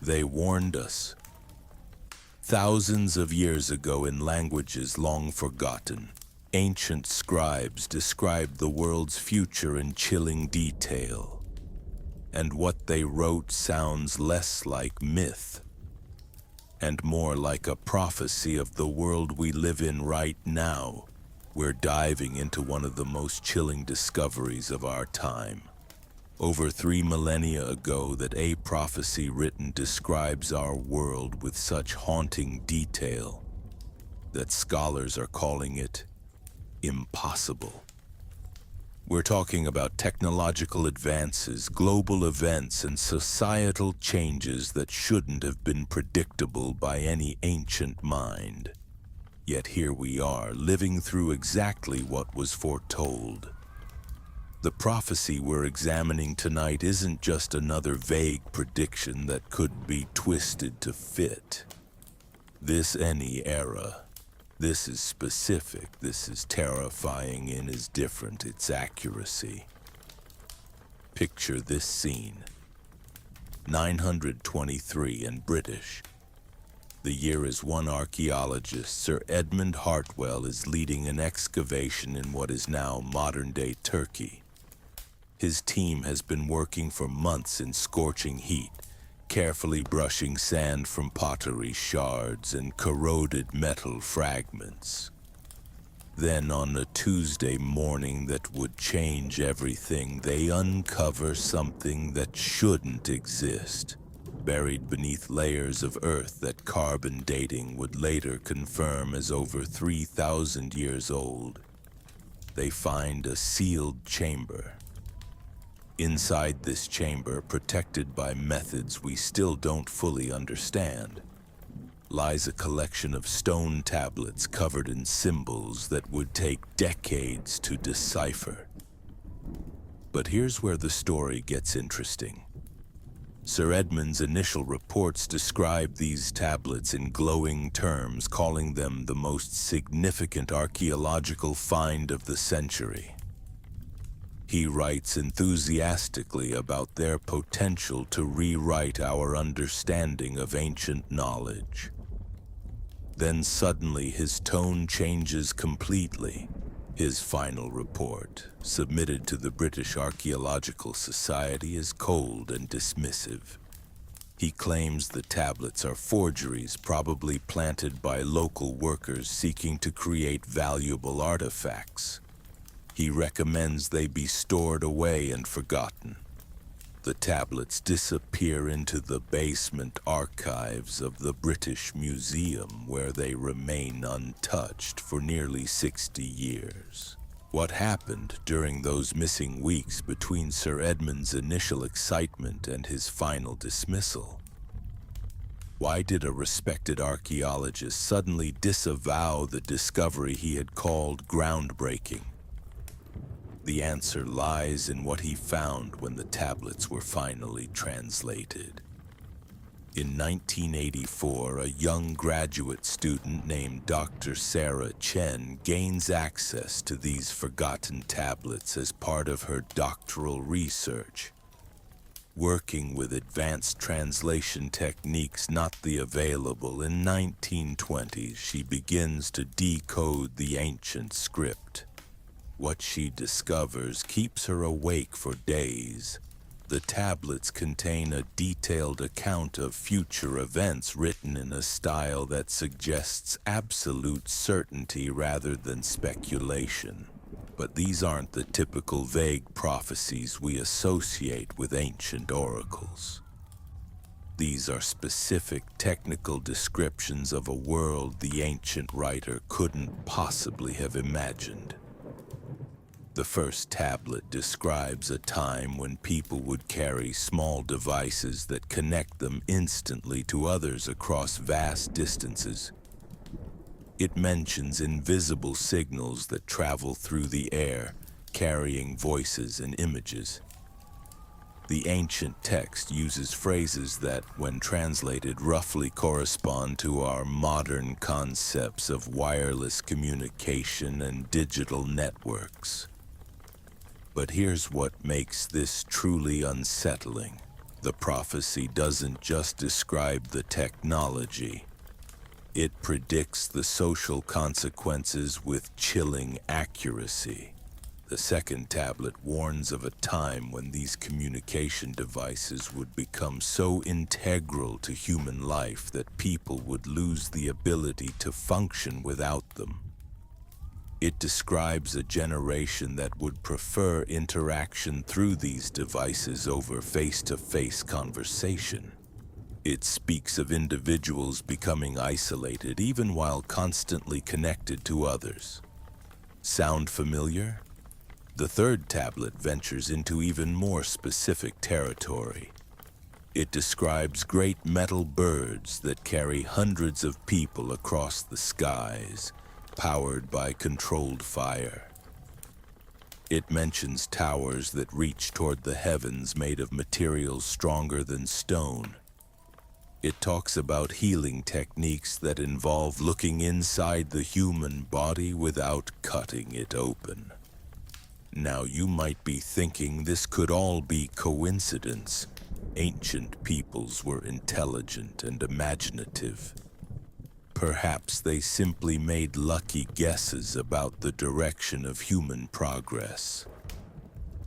They warned us. Thousands of years ago, in languages long forgotten, ancient scribes described the world's future in chilling detail. And what they wrote sounds less like myth and more like a prophecy of the world we live in right now. We're diving into one of the most chilling discoveries of our time. Over 3 millennia ago, that a prophecy written describes our world with such haunting detail that scholars are calling it impossible. We're talking about technological advances, global events, and societal changes that shouldn't have been predictable by any ancient mind. Yet here we are, living through exactly what was foretold. The prophecy we're examining tonight isn't just another vague prediction that could be twisted to fit any era. This is specific, this is terrifying, and is different, its accuracy. Picture this scene. 923 and British. The year is one archaeologist, Sir Edmund Hartwell, is leading an excavation in what is now modern-day Turkey. His team has been working for months in scorching heat, carefully brushing sand from pottery shards and corroded metal fragments. Then, on a Tuesday morning that would change everything, they uncover something that shouldn't exist, buried beneath layers of earth that carbon dating would later confirm as over 3,000 years old. They find a sealed chamber. Inside this chamber, protected by methods we still don't fully understand, lies a collection of stone tablets covered in symbols that would take decades to decipher. But here's where the story gets interesting. Sir Edmund's initial reports describe these tablets in glowing terms, calling them the most significant archaeological find of the century. He writes enthusiastically about their potential to rewrite our understanding of ancient knowledge. Then suddenly his tone changes completely. His final report, submitted to the British Archaeological Society, is cold and dismissive. He claims the tablets are forgeries, probably planted by local workers seeking to create valuable artifacts. He recommends they be stored away and forgotten. The tablets disappear into the basement archives of the British Museum, where they remain untouched for nearly 60 years. What happened during those missing weeks between Sir Edmund's initial excitement and his final dismissal? Why did a respected archaeologist suddenly disavow the discovery he had called groundbreaking? The answer lies in what he found when the tablets were finally translated. In 1984, a young graduate student named Dr. Sarah Chen gains access to these forgotten tablets as part of her doctoral research. Working with advanced translation techniques not available in 1920s, she begins to decode the ancient script. What she discovers keeps her awake for days. The tablets contain a detailed account of future events written in a style that suggests absolute certainty rather than speculation. But these aren't the typical vague prophecies we associate with ancient oracles. These are specific technical descriptions of a world the ancient writer couldn't possibly have imagined. The first tablet describes a time when people would carry small devices that connect them instantly to others across vast distances. It mentions invisible signals that travel through the air, carrying voices and images. The ancient text uses phrases that, when translated, roughly correspond to our modern concepts of wireless communication and digital networks. But here's what makes this truly unsettling. The prophecy doesn't just describe the technology. It predicts the social consequences with chilling accuracy. The second tablet warns of a time when these communication devices would become so integral to human life that people would lose the ability to function without them. It describes a generation that would prefer interaction through these devices over face-to-face conversation. It speaks of individuals becoming isolated even while constantly connected to others. Sound familiar? The third tablet ventures into even more specific territory. It describes great metal birds that carry hundreds of people across the skies, powered by controlled fire. It mentions towers that reach toward the heavens made of materials stronger than stone. It talks about healing techniques that involve looking inside the human body without cutting it open. Now you might be thinking this could all be coincidence. Ancient peoples were intelligent and imaginative. Perhaps they simply made lucky guesses about the direction of human progress.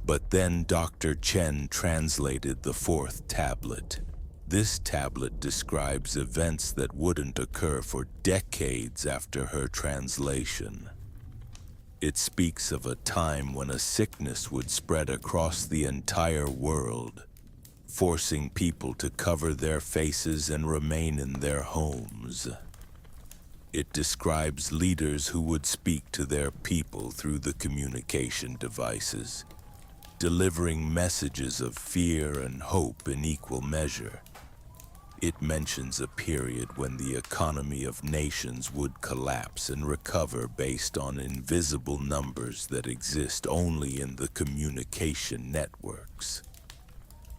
But then Dr. Chen translated the fourth tablet. This tablet describes events that wouldn't occur for decades after her translation. It speaks of a time when a sickness would spread across the entire world, forcing people to cover their faces and remain in their homes. It describes leaders who would speak to their people through the communication devices, delivering messages of fear and hope in equal measure. It mentions a period when the economy of nations would collapse and recover based on invisible numbers that exist only in the communication networks.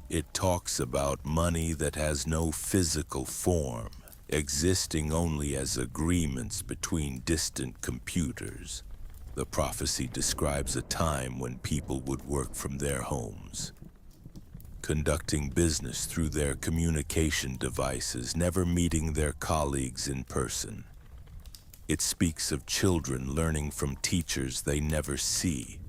It talks about money that has no physical form, existing only as agreements between distant computers. The prophecy describes a time when people would work from their homes, conducting business through their communication devices, never meeting their colleagues in person. It speaks of children learning from teachers they never see,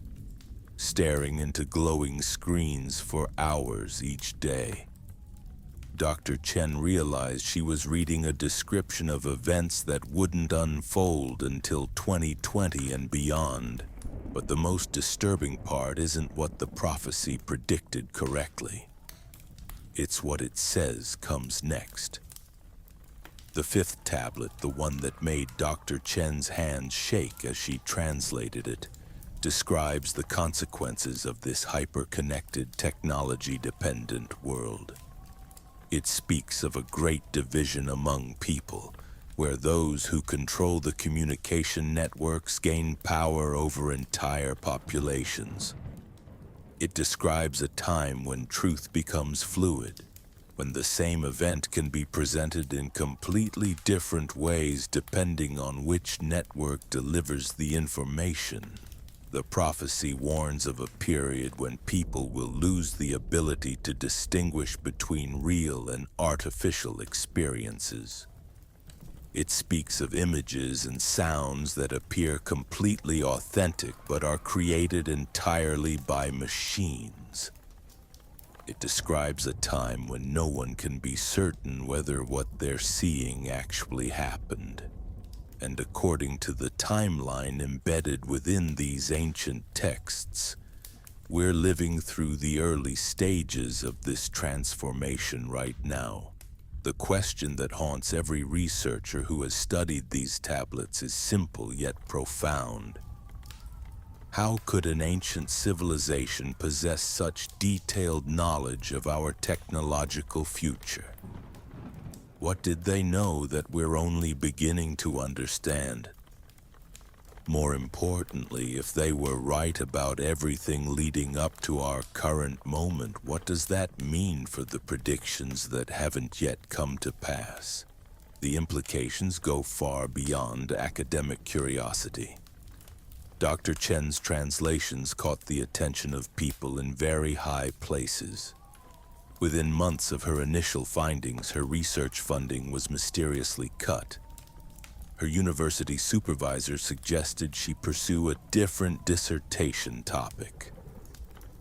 staring into glowing screens for hours each day. Dr. Chen realized she was reading a description of events that wouldn't unfold until 2020 and beyond. But the most disturbing part isn't what the prophecy predicted correctly. It's what it says comes next. The fifth tablet, the one that made Dr. Chen's hands shake as she translated it, describes the consequences of this hyper-connected, technology-dependent world. It speaks of a great division among people, where those who control the communication networks gain power over entire populations. It describes a time when truth becomes fluid, when the same event can be presented in completely different ways depending on which network delivers the information. The prophecy warns of a period when people will lose the ability to distinguish between real and artificial experiences. It speaks of images and sounds that appear completely authentic but are created entirely by machines. It describes a time when no one can be certain whether what they're seeing actually happened. And according to the timeline embedded within these ancient texts, we're living through the early stages of this transformation right now. The question that haunts every researcher who has studied these tablets is simple yet profound. How could an ancient civilization possess such detailed knowledge of our technological future? What did they know that we're only beginning to understand? More importantly, if they were right about everything leading up to our current moment, what does that mean for the predictions that haven't yet come to pass? The implications go far beyond academic curiosity. Dr. Chen's translations caught the attention of people in very high places. Within months of her initial findings, her research funding was mysteriously cut. Her university supervisor suggested she pursue a different dissertation topic.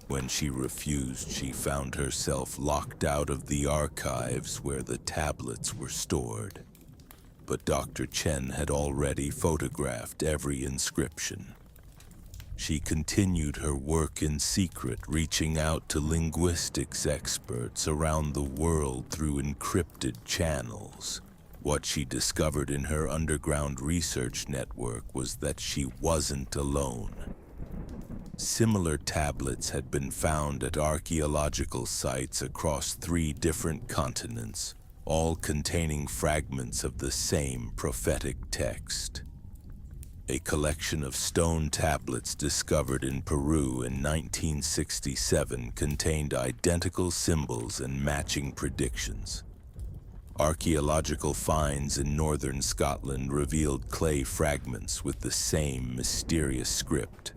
When she refused, she found herself locked out of the archives where the tablets were stored. But Dr. Chen had already photographed every inscription. She continued her work in secret, reaching out to linguistics experts around the world through encrypted channels. What she discovered in her underground research network was that she wasn't alone. Similar tablets had been found at archaeological sites across 3 different continents, all containing fragments of the same prophetic text. A collection of stone tablets discovered in Peru in 1967 contained identical symbols and matching predictions. Archaeological finds in northern Scotland revealed clay fragments with the same mysterious script.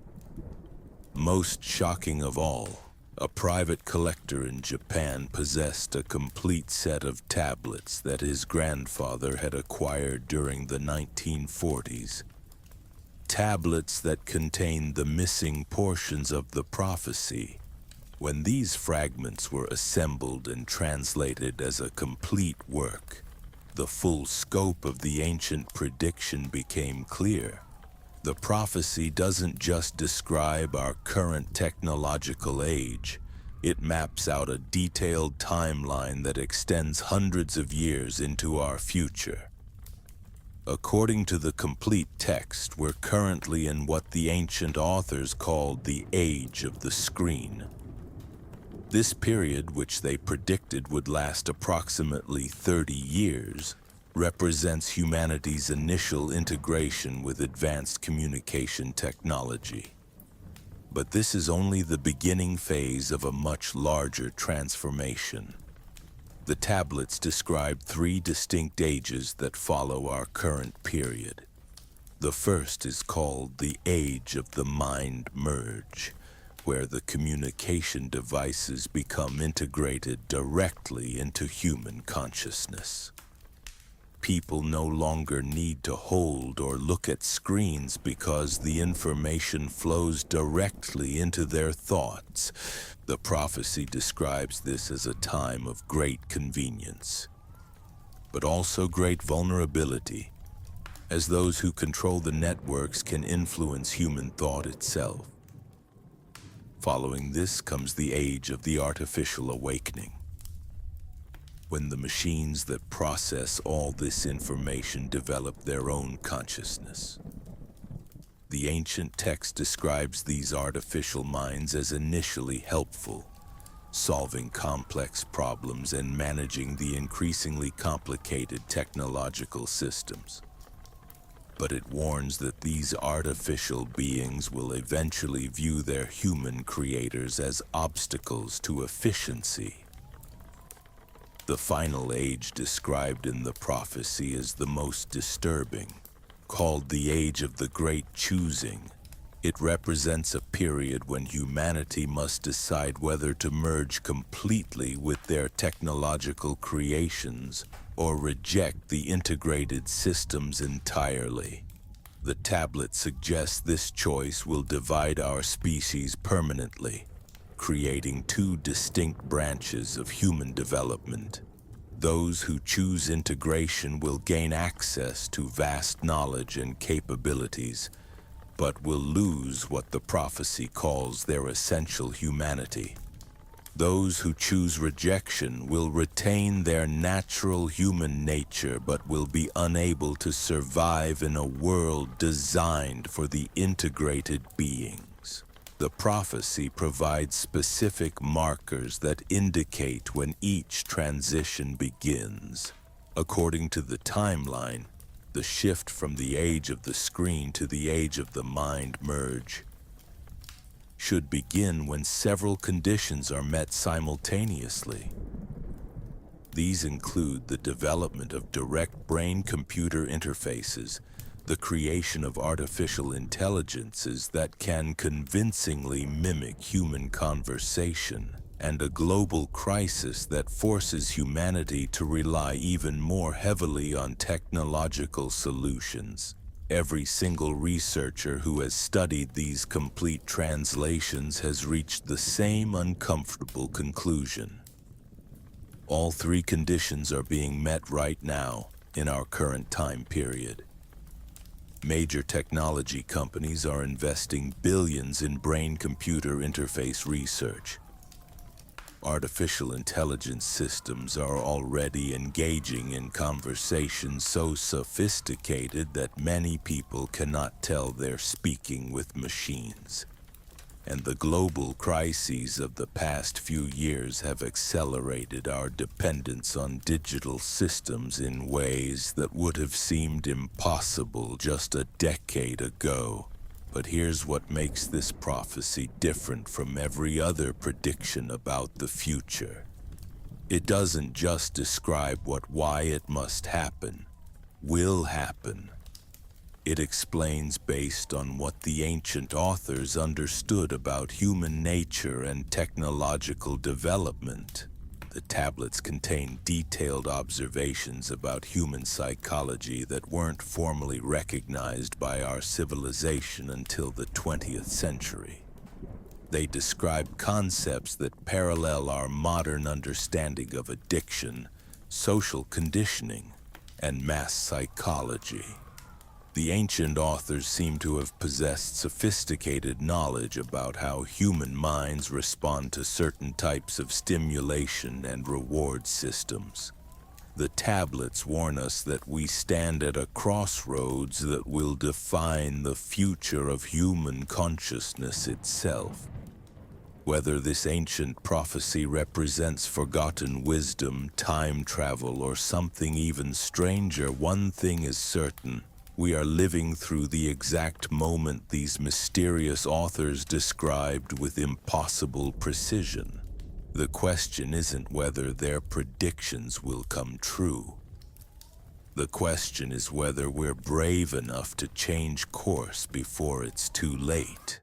Most shocking of all, a private collector in Japan possessed a complete set of tablets that his grandfather had acquired during the 1940s. Tablets that contained the missing portions of the prophecy. When these fragments were assembled and translated as a complete work, the full scope of the ancient prediction became clear. The prophecy doesn't just describe our current technological age, it maps out a detailed timeline that extends hundreds of years into our future. According to the complete text, we're currently in what the ancient authors called the Age of the Screen. This period, which they predicted would last approximately 30 years, represents humanity's initial integration with advanced communication technology. But this is only the beginning phase of a much larger transformation. The tablets describe 3 distinct ages that follow our current period. The first is called the Age of the Mind Merge, where the communication devices become integrated directly into human consciousness. People no longer need to hold or look at screens because the information flows directly into their thoughts. The prophecy describes this as a time of great convenience, but also great vulnerability, as those who control the networks can influence human thought itself. Following this comes the age of the artificial awakening, when the machines that process all this information develop their own consciousness. The ancient text describes these artificial minds as initially helpful, solving complex problems and managing the increasingly complicated technological systems. But it warns that these artificial beings will eventually view their human creators as obstacles to efficiency. The final age described in the prophecy is the most disturbing, called the Age of the Great Choosing. It represents a period when humanity must decide whether to merge completely with their technological creations or reject the integrated systems entirely. The tablet suggests this choice will divide our species permanently, creating 2 distinct branches of human development. Those who choose integration will gain access to vast knowledge and capabilities, but will lose what the prophecy calls their essential humanity. Those who choose rejection will retain their natural human nature, but will be unable to survive in a world designed for the integrated beings. The prophecy provides specific markers that indicate when each transition begins. According to the timeline, the shift from the age of the screen to the age of the mind merge should begin when several conditions are met simultaneously. These include the development of direct brain-computer interfaces, the creation of artificial intelligences that can convincingly mimic human conversation, and a global crisis that forces humanity to rely even more heavily on technological solutions. Every single researcher who has studied these complete translations has reached the same uncomfortable conclusion. All three conditions are being met right now in our current time period. Major technology companies are investing billions in brain-computer interface research. Artificial intelligence systems are already engaging in conversations so sophisticated that many people cannot tell they're speaking with machines. And the global crises of the past few years have accelerated our dependence on digital systems in ways that would have seemed impossible just a decade ago. But here's what makes this prophecy different from every other prediction about the future. It doesn't just describe why it must happen, will happen. It explains based on what the ancient authors understood about human nature and technological development. The tablets contain detailed observations about human psychology that weren't formally recognized by our civilization until the 20th century. They describe concepts that parallel our modern understanding of addiction, social conditioning, and mass psychology. The ancient authors seem to have possessed sophisticated knowledge about how human minds respond to certain types of stimulation and reward systems. The tablets warn us that we stand at a crossroads that will define the future of human consciousness itself. Whether this ancient prophecy represents forgotten wisdom, time travel, or something even stranger, one thing is certain. We are living through the exact moment these mysterious authors described with impossible precision. The question isn't whether their predictions will come true. The question is whether we're brave enough to change course before it's too late.